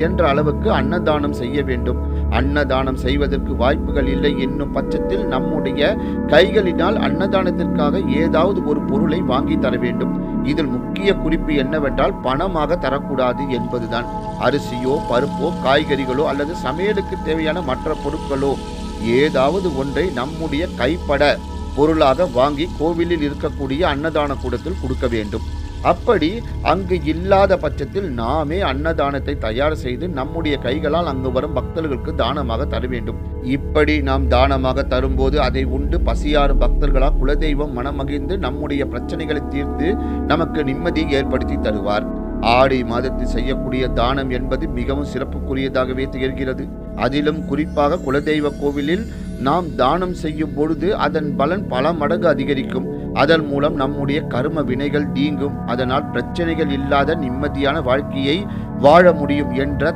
என்ற அளவுக்கு அன்னதானம் செய்ய வேண்டும். அன்னதானம் செய்வதற்கு வாய்ப்புகள் இல்லை என்னும் பட்சத்தில் நம்முடைய கைகளினால் அன்னதானத்திற்காக ஏதாவது ஒரு பொருளை வாங்கி தர வேண்டும். இதில் முக்கிய குறிப்பு என்னவென்றால் பணமாக தரக்கூடாது என்பதுதான். அரிசியோ பருப்போ காய்கறிகளோ அல்லது சமையலுக்கு தேவையான மற்ற பொருட்களோ ஏதாவது ஒன்றை நம்முடைய கைப்பட பொருளாக வாங்கி கோவிலில் இருக்கக்கூடிய அன்னதான கூடத்தில் கொடுக்க வேண்டும். அப்படி அங்கு இல்லாத பட்சத்தில் நாமே அன்னதானத்தை தயார் செய்து நம்முடைய கைகளால் அங்கு வரும் பக்தர்களுக்கு தானமாக தர வேண்டும். இப்படி நாம் தானமாக தரும்போது அதை உண்டு பசியாறும் பக்தர்களால் குலதெய்வம் மனமகிழ்ந்து நம்முடைய பிரச்சனைகளை தீர்த்து நமக்கு நிம்மதியை ஏற்படுத்தி தருவார். ஆடி மாதத்தில் செய்யக்கூடிய தானம் என்பது மிகவும் சிறப்புக்குரியதாகவே திகழ்கிறது. அதிலும் குறிப்பாக குலதெய்வ கோவிலில் நாம் தானம் செய்யும் பொழுது அதன் பலன் பல மடங்கு அதிகரிக்கும். அதன் மூலம் நம்முடைய கர்ம வினைகள் நீங்கும். அதனால் பிரச்சனைகள் இல்லாத நிம்மதியான வாழ்க்கையை வாழ முடியும் என்ற